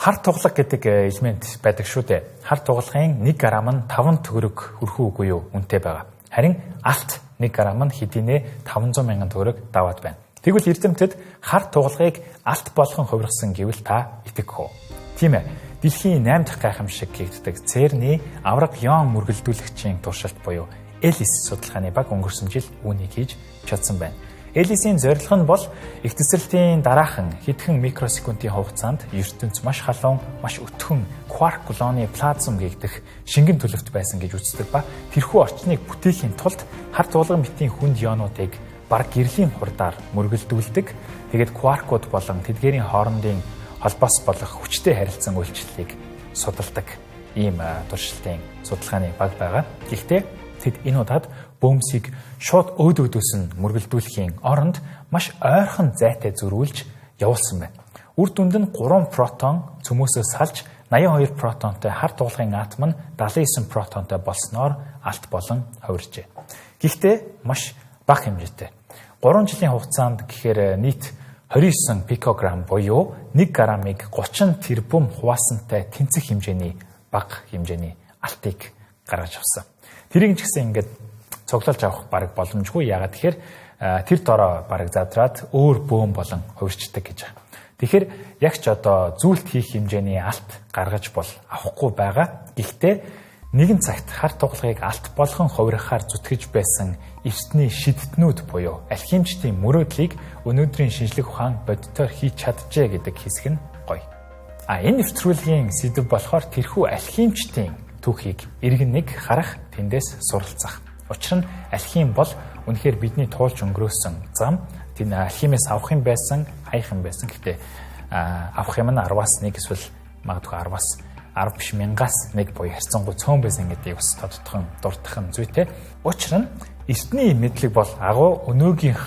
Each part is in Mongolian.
Хар тугалга гэдэг элемент байдаг шүү дээ. Хар тугалгын 1 грамм нь 5 төгрөг хүрэх үгүй юу үнэтэй байгаа. Харин алт 1 грамм нь хэдийнэ 500 мянган төгрөг даваад байна. Тэгвэл эрдэмтэд хар тугалгыг алт болгон хувиргасан гэвэл та итгэх үү? Тийм ээ. Дэлхийн 8 дахь гайхамшиг гэгддэг ЦЕРН-ийн авраг Йон мөргөлдүүлэгчийн туршилт буюу Элис судалгааны баг өнгөрсөн жил үүнийг хийж чадсан байна. Элисийн зорилго нь бол их тесрэлтийн дараахан хэдхэн микросекундын хугацаанд ертөнц маш халуун, маш өтгөн кварк колоны плазм гэгдэх шингэн төлөвт байсан гэж үздэг ба тэрхүү орчныг бүтээхийн тулд хар тугалган битийн хүнд ионуудыг баг гэрлийн хурдаар мөргөлдүүлдэг. Тэгээд кваркууд болон тэдгээрийн хоорондын холбоос болох хүчтэй харилцан үйлчлэлийг судалдаг ийм туршилтын судалгааны баг байгаа. Гэхдээ тэд энэ удаад бөөмсийг шууд өөдөөдөөс нь мөргөлдүүлэхийн оронд маш ойрхон зайтай зөрүүлж явуулсан байна. Үр дүнд нь 3 протон цөмөөсөө салж 82 протонтой хар тугалгын атом нь 79 протонтой болсноор алт болон хувиржээ. Гэхдээ маш бага хэмжээтэй. 3 жилийн хугацаанд гэхээр нийт 29 пикограмм буюу 1 граммыг 30 тэрбум хуваасантай тэнцэх хэмжээний бага хэмжээний алтыг гаргаж авсан. Тэрийг ч гэсэн ингээд цуглуулж авах бараг боломжгүй. Яагаад тэгэхээр тэр дороо бараг задраад өөр бөөм болон хувирчдаг гэж байна. Тэгэхээр яг ч одоо зүйлт хийх хэмжээний алт гаргаж бол авахгүй байгаа. Гэхдээ нэгэн цагт хар тугалгыг алт болгон хувирахаар зүтгэж байсан эртний шидтнүүд буюу алхимичдын мөрөөдлийг өнөөдрийн шинжлэх ухаан бодитоор хийж чаджээ гэдэг хэсэг нь гоё. Энэ нэвтрүүлгийн сэдэв болохоор тэрхүү алхимичдын түүхийг иргэн нэг харах, тэндээс суралцах. Учир нь алхим бол үнэхээр бидний туулж өнгөрөөсөн зам. Тэр алхимээс авах юм байсан, хаях юм байсан. Гэхдээ авах юм нь 10-аас 1 эсвэл магадгүй 10-аас 10 биш 1000-аас 1 буюу харьцангуй цөөн байсан гэдгийг бас тодтогхон дурдах зүйтэй. Учир нь эртний мэдлэг бол агуу өнөөгийнх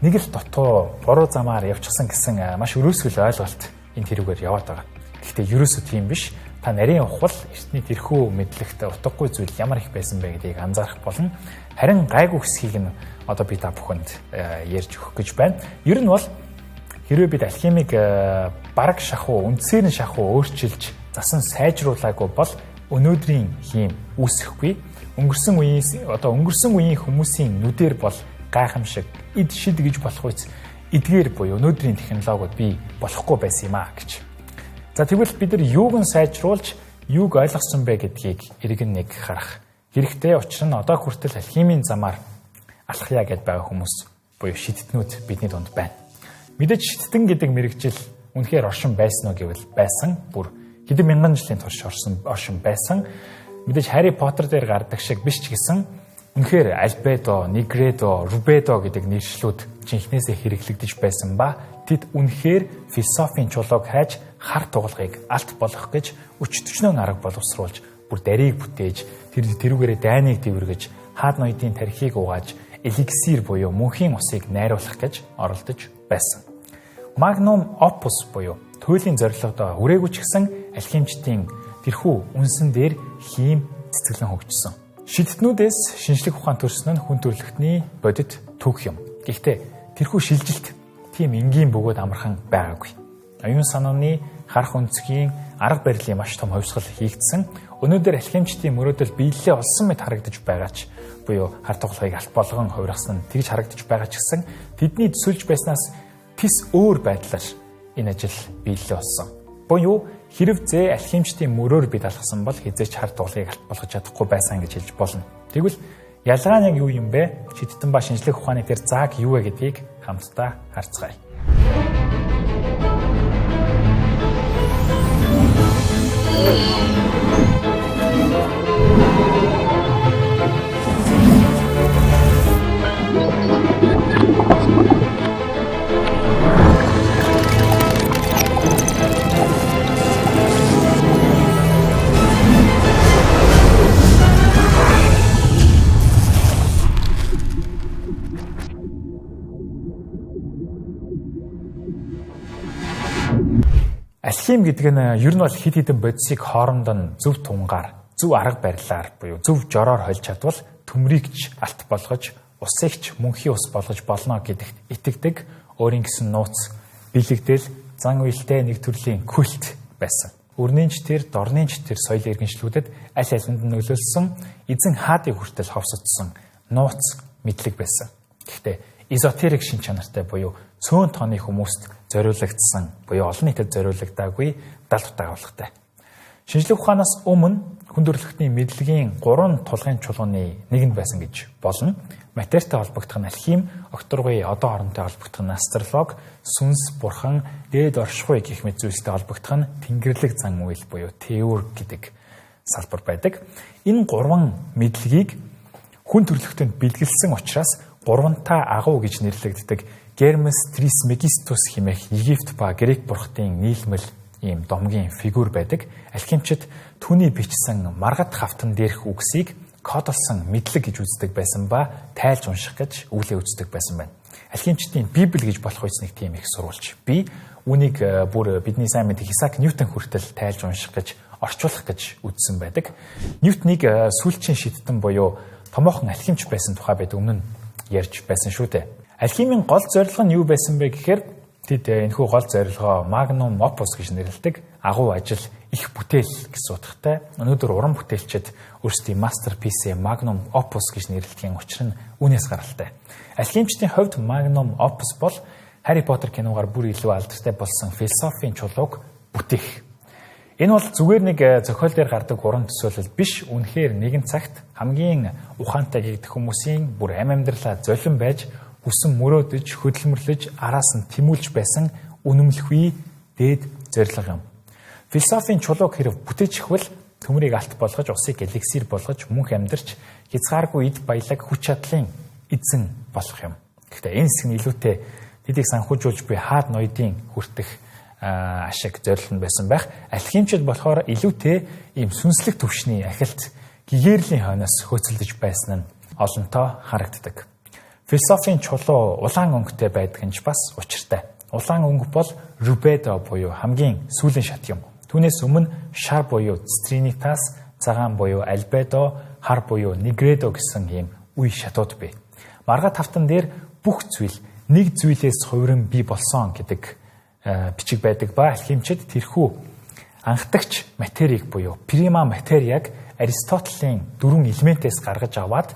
нэг л дутуу буруу замаар явчихсан гэсэн маш өрөөсгөл ойлголт энэ тэрүүгээр яваад байгаа. Гэхдээ ерөөсөө тийм биш. Та нарийн ухвал эртний тэрхүү мэдлэгт утгагүй зүйл ямар их байсан бэ гэдгийг анзаарах болно. Харин гайгүй хэсгийг нь одоо би та бүхэнд ярьж өгөх гэж байна. Ер нь бол хэрвээ бид алхимыг бараг шахуу, үндсээр нь шахуу өөрчилж засан сайжруулаагүй бол өнөөдрийн хийм үүсэхгүй. Өнгөрсөн үеийн хүмүүсийн нүдээр бол гайхамшиг эд шид гэж болох үс эдгээр буюу өнөөдрийн технологиуд бий болохгүй байсан юм а гэж. За тэгвэл бид нар юуг нь сайжруулж, юуг ойлгосон бэ гэдгийг иргэн нэг харах хэрэгтэй. Учир нь одоо хүртэл алхимийн замаар алхая гэдээ байгаа хүмүүс буюу шидтнүүд бидний дунд байна. Мэдээж шидтэн гэдэг мэрэгжил үнэхээр оршин байсан уу гэвэл байсан. Бүр хэдэн мянган жилийн турш оршин байсан. Мэдээж Harry Potter дээр гардаг шиг биш ч гэсэн үнэхээр альбедо, негредо, рубедо гэдэг нэршлүүд жинхнээсээ хэрэглэгдэж байсан ба тэд үнэхээр философийн чулууг хайж хар тугалгыг алт болгох гэж өчтөчнөө арга боловсруулж бүр дарийг бүтээж тэрүүгээрээ дайныг дэвэргэж хаад ноёдын тархийг угааж эликсир буюу мөнхийн усыг найруулах гэж оролдож байсан. Magnum opus буюу туйлын зорилгодоо хүрээгүй ч гэсэн алхимичдын тэрхүү үнсэн дээр хийм цэцгэлэн хөгжсөн. Шидтнүүдээс шинжлэх ухаан төрсөн нь хүн төрөлхтний бодит түүх юм. Гэхдээ тэрхүү шилжилт тийм энгийн бөгөөд амархан байгаагүй. Оюун санааны харах өнцгийн арга барилын маш том хувьсгал хийгдсэн. Өнөөдөр алхимичдын мөрөөдөл биелэлээ олсон мэт харагдаж байгаа ч буюу хар тугалгыг алт болгон хувиргасан нь тэгж харагдаж байгаа ч гэсэн тэдний төсөлж байснаас тис өөр байдлаар энэ ажил биелэлээ олсон. Буюу хэрв зээ алхимичдын мөрөөр бид алхсан бол хизээч хар тугалгыг алт болгож чадахгүй байсан гэж хэлж болно. Тэгвэл ялгаа нь юу юм бэ? Шидтэн ба шинжлэх ухааны тэр зааг юу вэ гэдгийг хамтдаа харцгаая. Алхим гэдэг нь ер нь бол хид хідэн бодисыг хоорондоо зөв тунгаар, зөв арга барилаар буюу зөв жороор хольж чадвал төмрийгч алт болгож, усыгч мөнхийн ус болгож болно гэдэгт итгэдэг өөрийн гэсэн нууц бэлэгдэл зан үйлтэй нэг төрлийн культ байсан. өрнийнч тэр, дорнийнч тэр соёл иргэншлүүдэд аль алинд нь нөлөөлсөн эзэн хаадыг хүртэл ховсдсон нууц мэдлэг байсан. Гэхдээ эзотерик шин чанартай буюу цөөн тооны хүмүүст зориулагдсан буюу олон нийтэд зориулагдаагүй дал утгаалагтай. Шинжлэх ухаанаас өмнө хүндрэлтний мэдлэгийн 3 тулгын чулууны нэг нь байсан гэж болно. Материалтай холбогдох нь алхим, окторгой одоо хоронтой холбогдох нь астролог, сүнс, бурхан, дээд оршихуй гэх мэт зүйлстэй холбогдох нь тэнгэрлэг зан үйл буюу теор гэдэг салбар байдаг. Энэ 3 мэдлэгийг хүн төрөлхтөнд бэлгэлсэн учраас 3-таа агуу гэж нэрлэгддэг Гермес Трисмегистус хэмээх Египт ба Грек бурхтын нийлмэл ийм домгийн фигүр байдаг. Алхимчид түүний бичсэн маргад хавтан дээрх үгсийг кодолсон мэдлэг гэж үздэг байсан ба тайлж унших гэж үглээ үздэг байсан байна. Алхимчдын Библи гэж болох үснийг тийм их сурвалж. Би үүнийг бүр бидний сайн мэддэг Исаак Ньютон хүртэл тайлж унших гэж орчуулах гэж үзсэн байдаг. Ньютоныг сүүлчийн шиттэн буюу томоохон алхимч байсан тухай бид өмнө нь ярьж байсан шүү дээ. Алхимийн гол зорилго нь юу байсан бэ гэхээр тэд энэхүү гол зорилгоо magnum opus гэж нэрлэдэг агуу ажил их бүтээл гэсэн утгатай. Өнөөдөр уран бүтээлчид өөрсдийн masterpiece magnum opus гэж нэрлэдэг учир нь үүнээс гаралтай. Алхимчдын хувьд magnum opus бол Harry Potter киногаар бүр илүү алдартай болсон философийн чулууг бүтээх. Энэ бол зүгээр нэг зохиол дээр гардаг уран төсөөлөл биш. Үнэхээр нэгэн цагт хамгийн ухаантай гэгдэх хүмүүсийн бүр амьдралаа золион байж хүсэн мөрөөдөж, хөдөлмөрлөж, араас нь тэмүүлж байсан үнэмлэхүй дээд зорилго юм. Философийн чулууг хэрэг бүтээж ихвэл төмрийг алт болгож, усыг эликсир болгож, мөнх амьдарч, хязгааргүй эд баялаг хүч чадлын эзэн болох юм. Гэхдээ энэ хэсэг нь илүүтэй тэдийг санхүүжүүлж буй хаад ноёдын хүртэх ашиг зорилго нь байсан байх. Алхимчид болохоор илүүтэй ийм сүнслэг төвшний ахилт гэгэрлийн хойноос хөөцөлдөж байсан нь олонтоо харагддаг. Философийн чулуу улаан өнгөтэй байдаг нь ч бас учиртай. Улаан өнгө бол рубедо буюу хамгийн сүүлийн шат юм. Түүнээс өмнө шар буюу стринитас, цагаан буюу альбедо, хар буюу нигредо гэсэн ийм үе шатууд бий. Маргад хавтан дээр бүх зүйл нэг зүйлээс хувиран бий болсон гэдэг бичиг байдаг ба алхимчид тэрхүү анхдагч материйг буюу прима материаг Аристотелийн 4 элементээс гаргаж аваад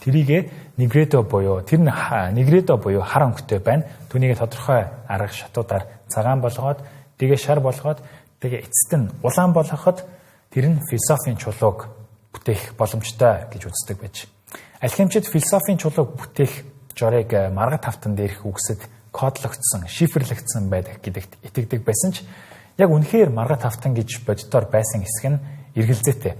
тэрийгэ нигредо буюу нигредо буюу хар өнгөтэй байна. Түүнийг тодорхой арга шатуудаар цагаан болгоод, тэгээ шар болгоод, тэгээ эцэст нь улаан болгоход тэр нь философийн чулууг бүтээх боломжтой гэж үздэг байж. Алхимчид философийн чулууг бүтээх жорыг маргад хавтан дээрх үгсэд кодлогдсон, шифрлэгдсэн байдаг гэдэгт итгэдэг байсан ч яг үнэхээр маргад хавтан гэж боддоор байсан хэсэг нь эргэлзээтэй.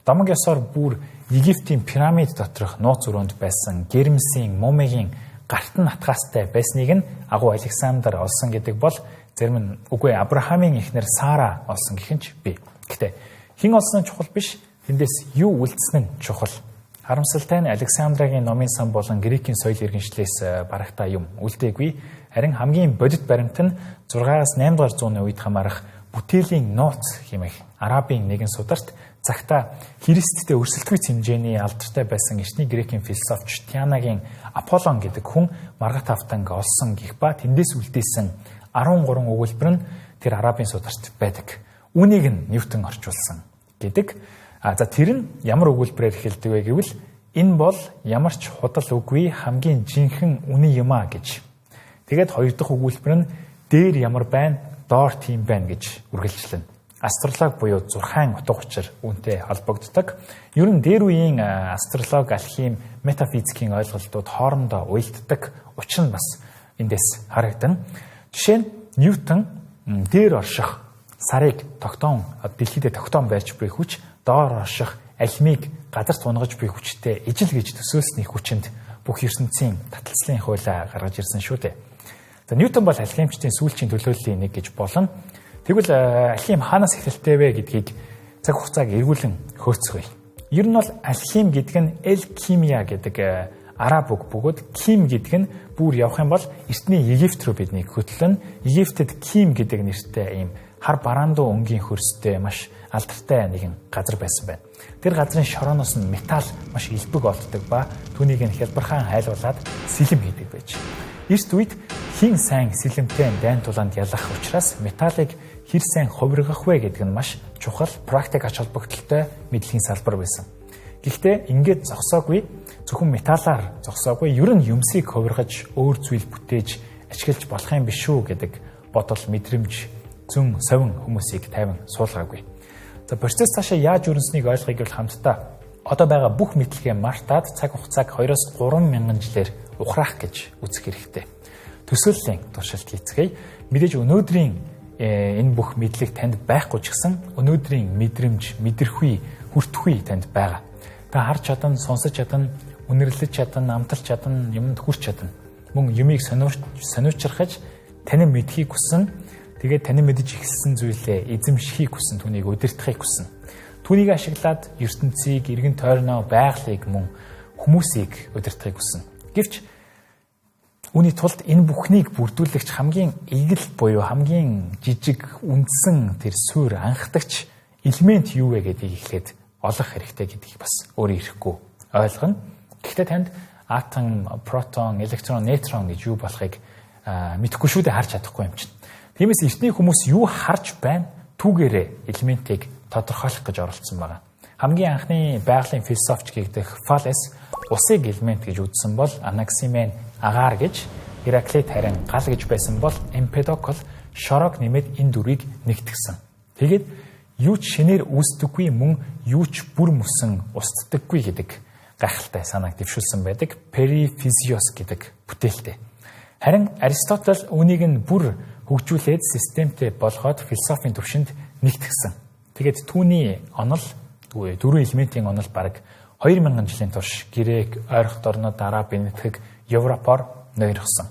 Домог ёсоор бүр Египтийн пирамид доторх нууц өрөөнд байсан Гермесийн мумигийн гарт нь атгаастай байсныг нь агуу Александр олсон гэдэг бол зарим нь үгүй Авраамийн эхнэр Сара олсон гэх юм ч бий. Гэхдээ хэн олсон нь чухал биш, тэндээс юу үлдсэн нь чухал. Харамсалтай нь Александрагийн номын сан болон Грекийн соёл иргэншлээс барагтаа юм үлдээгүй. Харин хамгийн бодит баримт нь 6-8 дугаар зууны үед хамаарах бүтээлийн нууц хэмээх арабын нэгэн сударт цагта Христтэй өрсөлдөхүйц хэмжээний алдартай байсан эртний Грекийн философч Тианагийн Аполлон гэдэг хүн маргад хавтанг олсон гэх ба тэндээс үлдээсэн 13 өгүүлбэр нь тэр арабын сударт байдаг. Үүнийг нь Ньютон орчуулсан гэдэг. За тэр нь ямар өгүүлбэрээр эхэлдэг вэ гэвэл энэ бол ямар ч худал үгүй хамгийн жинхэнэ үнэн юм а гэж. Тэгээд хоёр дахь өгүүлбэр нь дээр ямар байна, доор тийм байна гэж үргэлжлэнэ. Астролог буюу зурхайн утга учир үүнтэй холбогддог. Ер нь дээр үеийн астролог, алхим, метафизикийн ойлголтууд хоорондоо уялддаг. Учир нь бас эндээс харагдана. Жишээ нь Ньютон дээр орших сарыг дэлхийдээ тогтоон байрч буй хүч, доор орших алхимыг газарт унгаж буй хүчтэй ижил гэж төсөөлсний хүчинд бүх ертөнцийн таталцлын хуулиа гаргаж ирсэн шүү дээ. За Ньютон бол алхимчдын сүүлчийн төлөөллийн нэг гэж болно. Тэгвэл алхим хаанаас эхэлтэй вэ гэдгийг цаг хугацааг эргүүлэн хөөцгөе. Ер нь бол алхим гэдэг нь элкимия гэдэг араб үг бөгөөд ким гэдэг нь бүр явах юм бол эртний Египт рүү биднийг хөтлөн Египтэд ким гэдэг нэртэй ийм хар бараандуу өнгийн хөрстэй маш алдартай нэгэн газар байсан байна. Тэр газрын шорооноос нь металл маш элбэг олддог ба түүнийг нь хялбархан хайлуулад сэлэм хийдэг байж. Эрт үед хин сайн сэлэмтэй дайн тулаанд ялах учраас металлыг хэр сайн хувиргах вэ гэдэг нь маш чухал практик ач холбогдолтой мэдлэгийн салбар байсан. Гэхдээ ингээд зогсоогүй, зөвхөн металлаар зогсоогүй, ер нь юмсыг хувиргаж өөр зүйл бүтээж ашиглаж болох юм биш үү гэдэг бодол, мэдрэмж зүүн совин хүмүүсийг тайван суулгаагүй. За процесс цаашаа яаж өрнөснийг ойлгохыг бол хамтдаа одоо байгаа бүх мэдлэгээ мартаад цаг хугацааг 2-3 мянган жилээр ухраах гэж үзэх хэрэгтэй. Төсөөллийн туршилт хийцгээе. Мэдээж өнөөдрийн энэ бүх мэдлэг танд байхгүй ч гэсэн өнөөдрийн мэдрэмж, мэдрэхүй, хүртэхүй танд байгаа. Та харж чадна, сонсож чадна, үнэрлэж чадна, амталж чадна, юмд хүрч чадна. Мөн юмыг сониучрахж танин мэдхийг хүснэ. Тэгээд танин мэдж ихсэн зүйлээ эзэмшихийг хүснэ, түүнийг удирдахыг хүснэ. Түүнийг ашиглаад ертөнцийг, эргэн тойрноо, байгалыг мөн хүмүүсийг удирдахыг хүснэ. Гэвч үүний тулд энэ бүхнийг бүрдүүлэгч хамгийн игэл буюу хамгийн жижиг үндсэн тэр суурь анхдагч элемент юу вэ гэдгийг эхлээд олох хэрэгтэй гэдгийг бас өөрөө ирэхгүй ойлгоно. Гэхдээ танд атом, протон, электрон, нейтрон гэж юу болохыг мэдэхгүй шүү дээ, харж чадахгүй юм чинь. Тиймээс эртний хүмүүс юу харж байна түүгээрээ элементийг тодорхойлох гэж оролцсон байгаа. Хамгийн анхны байгалийн философч гэгдэх Фалес усыг элемент гэж үзсэн бол Анаксимен агаар гэж, Гераклит харин гал гэж байсан бол Эмпедокл шорог нэмээд энэ дөрвийг нэгтгсэн. Тэгээд юу ч шинээр үүсдэггүй, мөн юу ч бүр мөсөн устдаггүй гэдэг гайхалтай санааг дэвшүүлсэн байдаг перифизиос гэдэг бүтээлтэй. Харин Аристотель үүнийг нь бүр хөгжүүлээд системтэй болгоод философийн түвшинд нэгтгсэн. Тэгээд түүний онол, дөрвөн элементийн онол бараг 2000 жилийн турш Грек, ойрхот орнууд, Араб, Энэтхэг, Европоор нойрхсон.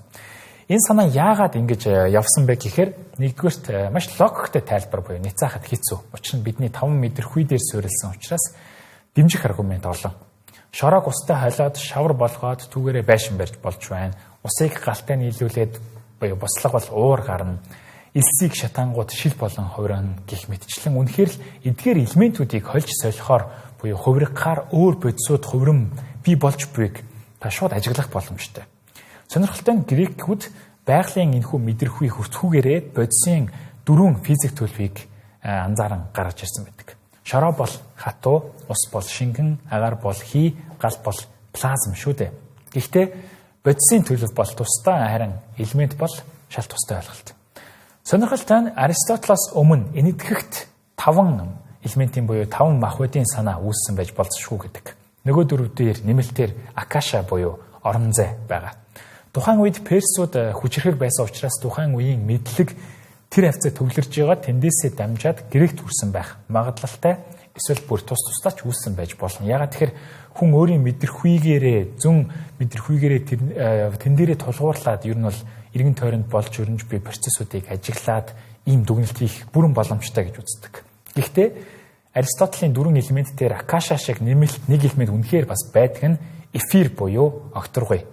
Энэ санаа яагаад ингэж явсан бэ гэхээр нэгдүгээрт маш логиктэй тайлбар буюу няцаахад хэцүү. Учир нь бидний 5 мэдрэхүй дээр суурилсан учраас дэмжих аргумент олон. Шорог устай холиод шавар болгоод түүгээрээ байшин барьж болж байна. Усыг галтай нийлүүлээд буюу бослого бол уур гарна. Элсийг шатангууд шил болон хувирна гэх мэтчлэн үнэхээр л эдгээр элементүүдийг хольж солихоор буюу хувиргахаар өөр бодисууд хувирм бий болж буйг та шууд ажиглах боломжтой. Сонирхолтой нь грекүүд байгалийн энэхүү мэдрэхүй хүртхүүгээрээ бодисын дөрвөн физик төлөвийг анзааран гаргаж ирсэн байдаг. Шороо бол хатуу, ус бол шингэн, агаар бол хий, гал бол плазм шүү дээ. Гэхдээ бодисын төлөв бол тусдаа, харин элемент бол шал тустай ойлголт. Сонирхолтой нь Аристотелоос өмнө энэтхэгт 5 элементийн буюу 5 махбодийн санаа үүссэн байж болзошгүй гэдэг. Нөгөө дөрөв дээр нэмэлтээр акаша буюу орон зай байгаа. Тухайн үед персууд хүчрхэг байсан учраас тухайн үеийн мэдлэг тэр хавцаа төвлөрж байгаа тэндээсээ дамжаад грект хүрсэн байх магадлалтай, эсвэл бүр тус тусдаа ч үүссэн байж болно. Ягаад тэгэхээр хүн өөрийн мэдрэхүйгээрээ, зүүн мэдрэхүйгээрээ тэн дээрээ тулгуурлаад ер нь бол эргэн тойронд болж өрнж буй процессуудыг ажиглаад ийм дүгнэлт хийх бүрэн боломжтой гэж үздэг. Гэхдээ Аристотелийн дөрвөн элемент дээр акаша шиг нэмэлт нэг элемент үнэхээр бас байдаг нь эфир буюу окторгүй.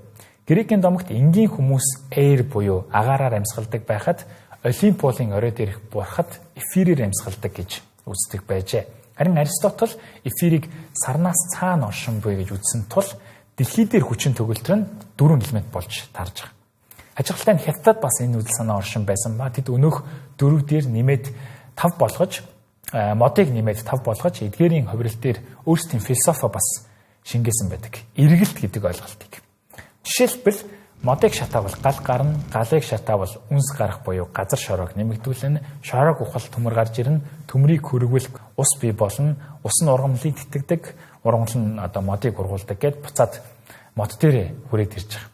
Грекийн домогт энгийн хүмүүс эйр буюу агаараар амьсгалдаг байхад Олимп уулын орой дээрх бурхад эфирээр амьсгалдаг гэж үздэг байжээ. Харин Аристотель эфирийг сарнаас цаана оршин буй гэж үзсэн тул дэлхий дээр хүчин төгөлтөр нь дөрвөн элемент болж тарж байгаа. Хажигтай нь Хятад бас энэ үйл санаа оршин байсан ба тэд өнөөх дөрөв дээр нэмээд 5 болгож модыг нэмээд 5 болгож эдгээрийн хувирал дээр өөрсдийн философи бас шингээсэн байдаг. Эргэлт гэдэг ойлголтыг. Жишээлбэл модыг шатаавал гал гарна, галыг шатаавал үнс гарах буюу газар шороог нэмэгдүүлнэ, шороог ухал төмөр гарч ирнэ, төмрийг хөргөвөл ус бий болно, ус нь ургамлыг тэтгдэг, ургамал нь модыг ургуулдаг гэд буцаад мод дээр хүрээд ирж байгаа.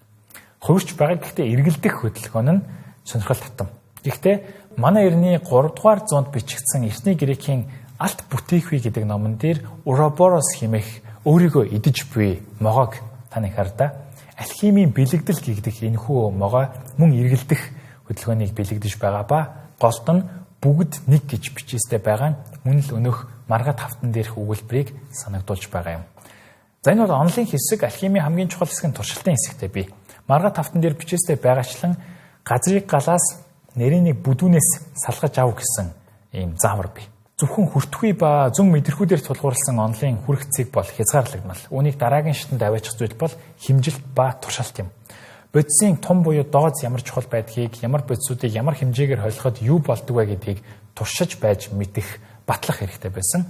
Хувирч байгаа гэхдээ эргэлдэх хөдөлгөөн нь сонирхол татам. Гэхдээ манай эртний 3 дугаар зуунд бичигдсэн Эртний Грекийн Алт бүтээгүй гэдэг номон дээр Уроборос хэмээх өөрийгөө идэж буй могоог таны хардаа алхимийн бэлэгдэл гэгдэх энэхүү могоо мөн эргэлдэх хөдөлгөөнийг бэлэгдэж байгаа ба голд нь бүгд нэг гэж бичээстэй байгаа нь мөн л өнөөх маргад хавтан дээрх өгүүлбэрийг санагдуулж байгаа юм. За энэ бол онлын хэсэг, алхимийн хамгийн чухал хэсэг нь туршилтын хэсэгтэй бий. Маргад хавтан дээр бичээстэй байгаачлан газрыг галаас нэрийн нэг бүдүүнээс салгаж ав гэсэн ийм заавар бий. Зөвхөн хүртхүй ба зүн мэдрэхүүдээр тулгуурласан онлын хүрхцэг бол хязгаарлагдмал. Үүнийг дараагийн шатанд аваачих зүйл бол хэмжилт ба туршилт юм. Бодисын тун буюу дооц ямар чухал байдгийг, ямар бодисуудыг ямар хэмжээгээр холиход юу болдог вэ гэдгийг туршиж байж мэдэх батлах хэрэгтэй байсан.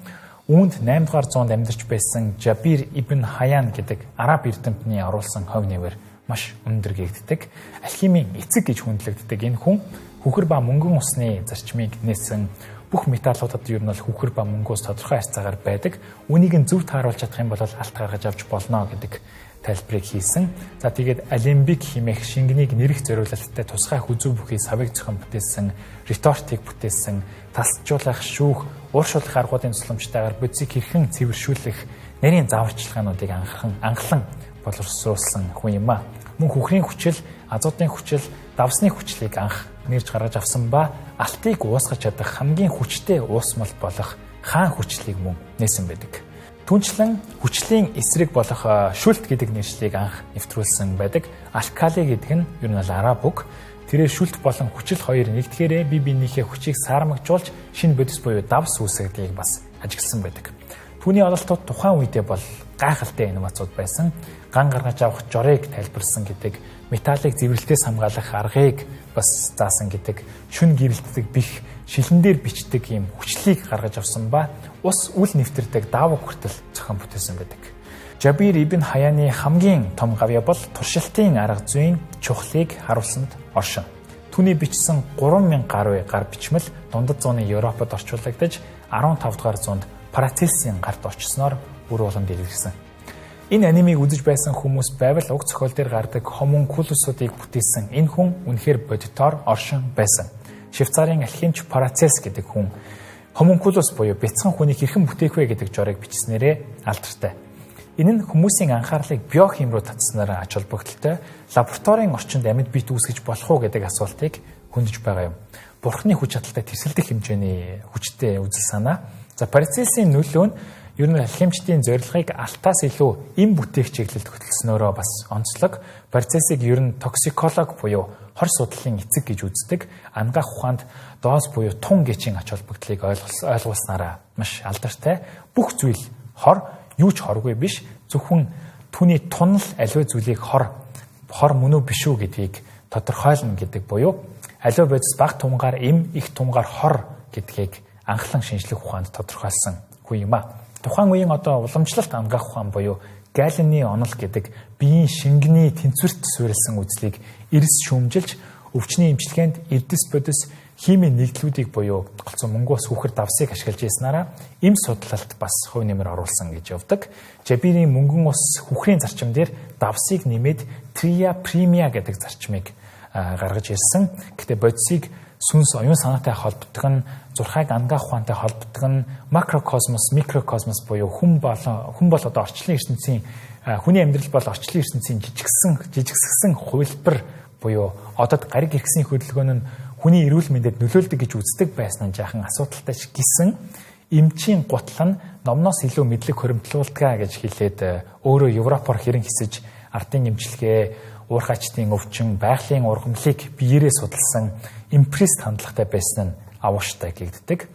Үүнд 8 дугаар зуунд амьдарч байсан Жабир ибн Хаян гэдэг араб эрдэмтний оруулсан хувь нэмэр маш өндөр гэгддэг. Алхимийн эцэг гэж хүндлэгддэг энэ хүн хүүхэр ба мөнгөн усны зарчмыг нээсэн бүх металлуудад ер нь бол хүүхэр ба мөнгөөс тодорхой харьцаагаар байдаг. Үнийг нь зөв тааруулж чадах юм бол алт гаргаж авч болно гэдэг тайлбарыг хийсэн. За тэгээд алимбик хэмээх шингэнийг нэрэх зориулалттай тусгай хүзүү бүхий савыг зохион бүтээсэн, ретортик бүтээсэн, тасалжуулах, шүүх, ууршуулах аргуудын тусламжтайгаар бодисыг хэрхэн цэвэршүүлэх нарийн зааварчилгаануудыг анхлан боловсруулсан хүн юм а. Мөн хүхрийн хүчил, азотын хүчил, давсны хүчлийг анх нэрж гаргаж авсан ба алтыг уусгаж чадах хамгийн хүчтэй уусмал болох хаан хүчлийг мөн нээсэн байдаг. Түүнчлэн хүчлийн эсрэг болох шүлт гэдэг нэршлиг анх нэвтрүүлсэн байдаг. Алкали гэдэг нь ер нь араб үг. Тэрээр шүлт болон хүчил хоёр нэгдэхээрээ бие биенийхээ хүчийг саармагжуулж шинэ бодис буюу давс үүсгədгийг бас ажигласан байдаг. Түүний ололтууд тухайн үедээ бол гайхалтай инновацууд байсан. Ган гаргаж авах жорыг тайлбарсан гэдэг, металлыг зэврэлтээс хамгаалах аргыг бас заасан гэдэг, шүн гэрэлтдэг бих, шилэн дээр бичдэг ийм хүчлийг гаргаж авсан ба ус үл нэвтэрдэг даавуу хүртэл зохион бүтээсэн байдаг. Жабир ибн Хаяны хамгийн том гавья бол туршилтын арга зүйн чухлыг харуулсанд оршин. Түүний бичсэн 3000 гаруй гар бичмэл дундад зууны Европод орчуулагдаж 15 дугаар зуунд Парацельсийн гарт орчсноор үр улам дэлгэрсэн. Энэ анимыг үзэж байсан хүмүүс байвал уг зохиол дээр гардаг хомункулусуудыг бүтээсэн энэ хүн үнэхээр бодитоор оршин байсан. Швейцарын алхимч Парацельс гэдэг хүн хомункулус буюу бяцхан хүнийг хэрхэн бүтээх вэ гэдэг жорыг бичснээрээ алдартай. Энэ нь хүмүүсийн анхаарлыг биохим руу татснараа ач холбогдолтой лабораторийн орчинд амьд биет үүсгэж болох уу гэдэг асуултыг хөндөж байгаа юм. Бурхны хүч чадалтай тэрсэлдэх хэмжээний хүчтэй үзэл санаа. За Парацельсийн нөлөө нь ер нь алхимчдын зорилгыг алтаас илүү эм бүтээх чиглэлд хөтөлснөөрөө бас онцлог. Парацельсийг ер нь токсиколог буюу хор судлалын эцэг гэж үздэг. Ангаах ухаанд доос буюу тун гэчийн ач холбогдлыг ойлгуулснараа маш алдартай. Бүх зүйл хор юу ч хоргүй биш. Зөвхөн түүний тунал аливаа зүйлийг хор мөн үү биш үү гэдгийг тодорхойлно гэдэг буюу аливаа бодис бага тунгаар эм, их тунгаар хор гэдгийг анхлан шинжлэх ухаанд тодорхойлсон хүн юм а. Тухайн үеийн одоо уламжлалт ангаах ухаан буюу Галлины онол гэдэг биеийн шингэний тэнцвэрт суурилсан үзлийг эрс шүүмжилж өвчний эмчилгээнд эдис бодис химийн нэгдлүүдийг буюу голцоо мөнгөөс хүүхэр давсыг ашиглаж яснараа эм судлалт бас хувь нэмэр оруулсан гэж явдаг. Жабирийн мөнгөн ус хүүхрийн зарчим дээр давсыг нэмээд трия премия гэдэг зарчмыг гаргаж ирсэн. Гэхдээ бодисыг сүнс оюун санаатай холбогдох нь, зурхайг ангаах ухаантай холбогдох нь, макрокосмос, микрокосмос буюу хүн бол одоо орчлон ертөнцийн хүний амьдрал бол орчлон ертөнцийн жижигсгсэн хувилбар буюу одод гариг иргэсийн хөдөлгөөн нь хүний эрүүл мэндэд нөлөөлдөг гэж үздэг байсан нь жаахан асуудалтай гэсэн эмчийн гутал нь номноос илүү мэдлэг хоригдлуулдаг гэж хэлээд өөрөө Европоор хэрэн хисэж ардын эмчилгээ, уурхайчдын өвчин, байгалийн ургамлыг биеэрээ судалсан импрест хандлагатай байсан нь авууштай гэгддэг.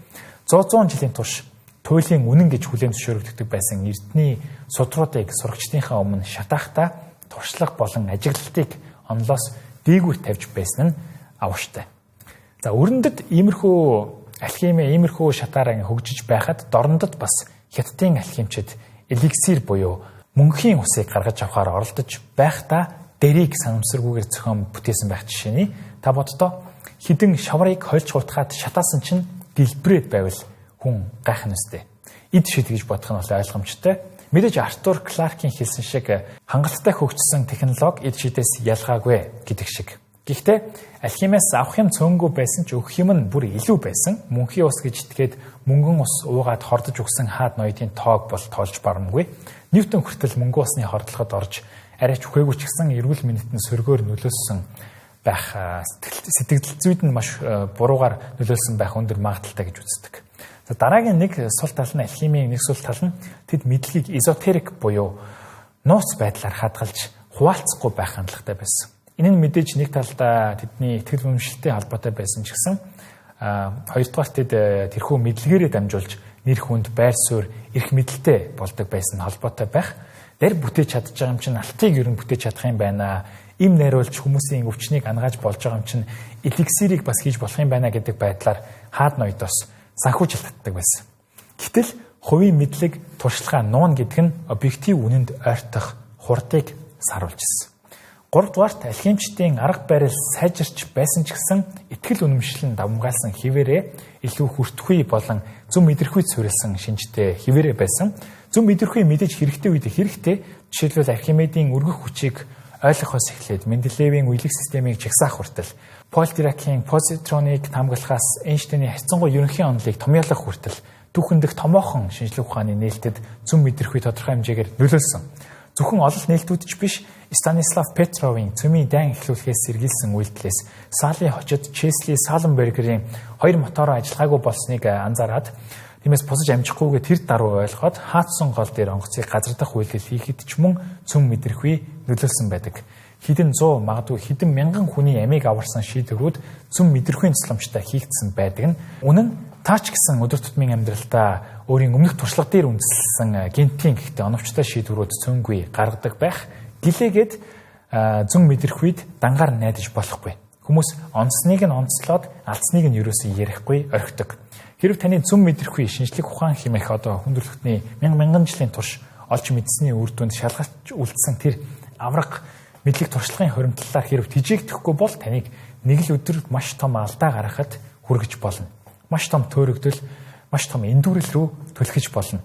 100 жилийн турш туйлын үнэн гэж хүлээн зөвшөөрөгддөг байсан эрдний судруудыг сурагчдынхаа өмнө шатаахта туршлага болон ажиглалтыг онлоос дээгүүр тавьж байсан нь авууштай. За өрнөдөд иймэрхүү алхимийн иймэрхүү шатаараа хөгжиж байхад дорнодод бас хятадын алхимчид эликсир буюу мөнхийн усыг гаргаж авахаар оролдож байхдаа дэрийг санамсаргүйгээр зохион бүтээсэн байх жишээний та боддоо хідэн шаврыг хольж гутгаад шатаасан чинь дэлбрээд байвал хүн гайхна үстэй. Эд шид гэж бодох нь бол ойлгомжтой. Мэдээж Артур Кларкийн хэлсэн шиг хангалттай хөгжсөн технологи эд шидээс ялгаагүй гэдэг шиг. Гэхдээ алхимиас авах юм цөөнгүй байсан ч өгөх юм нь бүр илүү байсан. Мөнхийн ус гэж итгээд мөнгөн ус уугаад хордож өгсөн хаад ноёдын тоог бол тоолж барамгүй. Ньютон хүртэл мөнгөн усны хордлогод орж арайч үхээгүй ч гэсэн эрүүл мэндэд нь сөргөөр нөлөөсөн байх сэтгэл зүйд нь маш буруугаар нөлөөлсөн байх өндөр магадaltaй гэж үздэг. За дараагийн нэг сул тал нь алхимийн нэг сул тал нь тэд мэдлэгийг эзотерик буюу нууц байдлаар хадгалж хуваалцахгүй байх хандлагатай байсан. Энэ нь мэдээж нэг талдаа тэдний итгэл үнэмшилтэй холбоотой байсан ч гэсэн хоёрдугаар тэд тэрхүү мэдлэгээрээ дамжуулж нэр хүнд байр суурь эрх мэдэлтэй болдог байсан холбоотой байх. Дэр бүтээж чадчих юм чинь алтыг ер нь бүтээж чадах юм байна. им найруулж хүмүүсийн өвчнийг ангааж болж байгаа юм чинь эликсирийг бас хийж болох юм байна гэдэг байдлаар хаад ноёдоос санхүүжилт татдаг байсан. Гэтэл хувийн мэдлэг, туршлагаа нуун гэдэг нь объектив үнэнд ойртох хурдыг саруулж ирсэн. 3 дугаарт алхимчдын арга барил сайжирч байсан ч гэсэн итгэл үнэмшлэн давмгаалсан хിവэрээ илүү хүртэхгүй болон зөв мэдрэхүйд суурилсан шинжтэй хിവэрээ байсан. Зөв мэдрэхүй мэдээж хэрэгтэй үед хэрэгтэй. Жишээлбэл Архимедийн өргөх хүчийг ойлгохоос эхлээд Менделеевийн үеийг системийг жагсаах хүртэл, Пол Диракийн позитроныг хамгаалахаас Эйнштейний харьцангуй ерөнхий онолыг томьёолох хүртэл түүхэндх томоохон шинжлэх ухааны нээлтэд зөв мэдрэхүй тодорхой хэмжээгээр нөлөөлсөн. Зөвхөн ололт нээлтүүд ч биш, Станислав Петровын цөмийн дайн эхлүүлэхээс сэргийлсэн үйлдэлээс Салли хочид Чесли Саленбергерийн 2 мотороо ажиллагаагүй болсныг анзаараад тиймээс босож амжихгүйгээ тэр даруй ойлгоод хаацсан гол дээр онгоцыг газардах үйлдэл хийхэд ч мөн цөм мэдрэхүй нөлөөлсөн байдаг. Хэдэн 100 магадгүй хэдэн мянган хүний амийг аварсан шийдвэрүүд цөм мэдрэхүйн тусламжтай хийгдсэн байдаг нь үнэн таач гэсэн өдөр тутмын амьдралдаа өөрийн өмнөх туршлага дээр үндэслэн генетийн гэхдээ оновчтой шийдвэрүүд цөөнгүй гаргадаг байх гэлээгээд зөв мэдрэхүйд дангаар найдаж болохгүй. Хүмүүс онцныг нь онцлоод алдсныг нь ерөөсөө ярихгүй орхидог. Хэрв таны зөв мэдрэхүй шинжлэх ухаан хэмээх одоо хүндрэлтний мянган жилийн турш олж мэдсэний үр дүнд шалгалж үлдсэн тэр авраг мэдлэг туршлагын хоримтлалаар хэрв тижээгдэхгүй бол таныг нэг л өдөр маш том алдаа гаргахад хүргэж болно. Маш том төөрөгдөл, маш том эндүрэл рүү түлхэж болно.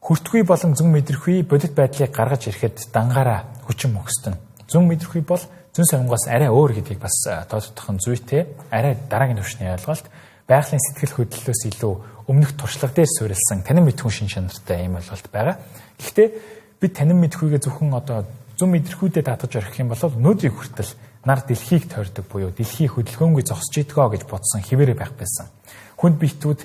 Хүртгүй болон зөв мэдрэхүй бодит байдлыг гаргаж ирэхэд дангаараа хүчин мөхсдөн. Зөв мэдрэхүй бол зүүн сонгоос арай өөр гэдгийг бас тодорхойлох нь зүйтэй. Арай дараагийн түвшний ойлголт байгалийн сэтгэл хөдлөлөөс илүү өмнөх туршлага дээр суурилсан танин мэдхүйн шин чанартай ийм ойлголт байгаа. Гэхдээ бид танин мэдхүйгээ зөвхөн одоо зөв мэдрэхүйдээ татаж орхих юм бол өнөөдрийг хүртэл нар дэлхийг тойрдог буюу дэлхий хөдөлгөөнгүй зогсож идэгөө гэж бодсон хിവэрэ байх байсан. Хүнд биетүүд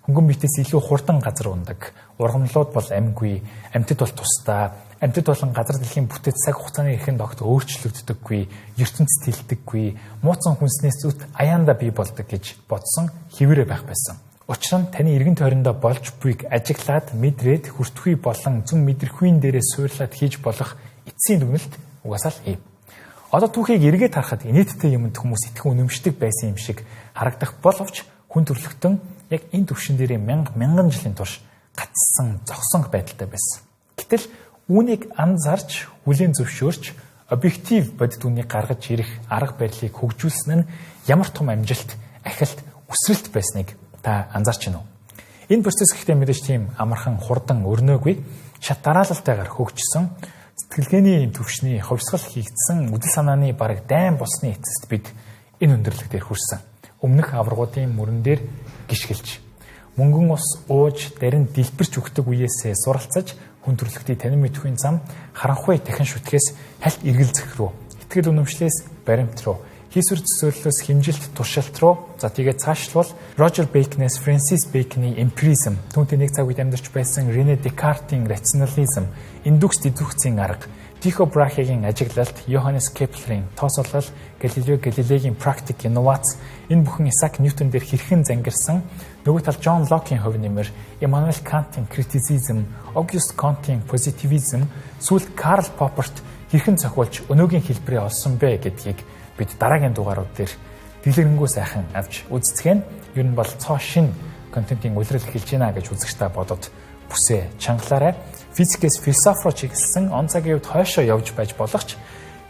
хөнгөн биетээс илүү хурдан газар ундаг. Ургамлууд бол амьгүй, амьтад бол тусдаа, амьтад болон газар дэлхийн бүтэц цаг хугацааны эхэнд огт өөрчлөгддөггүй, ертөнцид тэлдэггүй, мууцсан хүнснээс зүт аяанда бий болдог гэж бодсон хിവэрэ байх байсан. Учир нь таны эргэн тойрондоо болж буйг ажиглаад мэдрээд хүртэхүй болон зөв мэдрэхүйн дээрээ суурлаад хийж болох эцсийн дүгнэлт угаасаа л ийм. Одоо түүхийг эргээд харахад инээдтэй юмд хүмүүс итгэн үнэмшдэг байсан юм шиг харагдах боловч хүн төрлөختөн яг энэ төвшин дээрээ мянган жилийн турш гацсан, зогсон байдалтай байсан. Гэтэл үүнийг анзаарч, хүлээн зөвшөөрч, объектив бодит үнийг гаргаж ирэх арга барилыг хөгжүүлсэн нь ямар том амжилт, ахилт, үсрэлт байсныг та анзаарч байна уу? Энэ процесс гэхдээ мэдээж тийм амархан хурдан өрнөөгүй, шат дараалалтайгаар хөгжсөн сэтгэлгээний төвшний хувьсгал хийгдсэн үдэл санааны бараг дайн болсны эцэст бид энэ өндөрлөг дээр хүрсэн. Өмнөх аваргуудын мөрөн дээр гიშгэлж, мөнгөн ус ууж, дарин дэлбэрч өгдөг үеэсээ суралцаж, хүн төрлөختийн танин мэдхүйн зам харанхуй дахин шүтгэс хальт эргэлзэх рүү, итгэл үнэмшлээс баримт руу, хийсвэр төсөөллөөс хэмжилт туршилт руу, за тэгээд цаашлбал Рожер Бейкнээс Фрэнсис Бэйкний эмпиризм, түүнтэй нэг цаг үед амьдарч байсан Рене Декартийн рационализм, индукс дедукцийн арга, Тихо Брахегийн ажиглалт, Йоханнес Кеплерийн тооцоолол, Галилео Галилейгийн практик инновац, энэ бүхэн Исаак Ньютон дээр хэрхэн зангирсан, нөгөө тал Джон Локийн хувь нэмэр, Иммануэл Кантийн критицизм, Огюст Контийн позитивизм, сүүлд Карл Попперт хэрхэн зохиулж өнөөгийн хэлбэрээ олсон бэ гэдгийг бид дараагийн дугаарууд дээр дэлгэрэнгүй сайхан авч үзцгэн ер нь бол цоо шин контентын улирал эхэлж байна гэж үзэгчдээ бодоод бүсээ чангалаарай. Физикээс философи руу чиглэсэн он цагийн үед хойшоо явж байж болох ч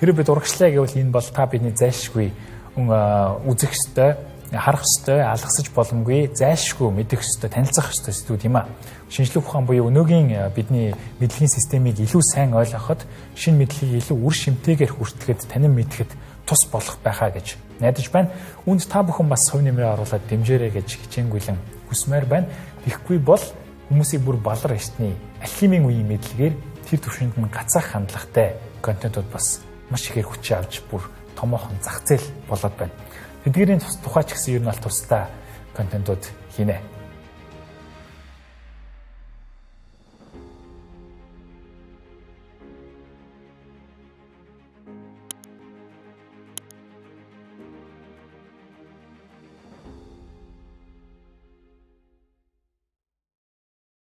хэрэг бид урагшлаа гэвэл энэ бол та бидний зайлшгүй үзэх ёстой, харах ёстой, алгасаж боломгүй, зайлшгүй мэдэх ёстой, танилцах ёстой зүйлүүд юм а. Шинжлэх ухаан буюу өнөөгийн бидний мэдлэгийн системийг илүү сайн ойлгоход шинэ мэдлэгийг илүү үр шимтэйгээр хүртэхэд, танин мэдхэд тус болох байхаа гэж найдаж байна. Үүнд та бүхэн бас хувь нэмрээ оруулаад дэмжээрэй гэж хичээнгүйлэн хүсмээр байна. Тэгэхгүй бол хүмүүсийг бүр балар эртний алхимийн үеийн мэдлэгээр тэр төвшөнд нь гацаах хандлагатай контентууд бас маш ихээр хүчээ авч бүр томоохон зах зээл болоод байна. Тэдгээрийн тухай ч гэсэн ер нь аль тусдаа контентууд хийнэ.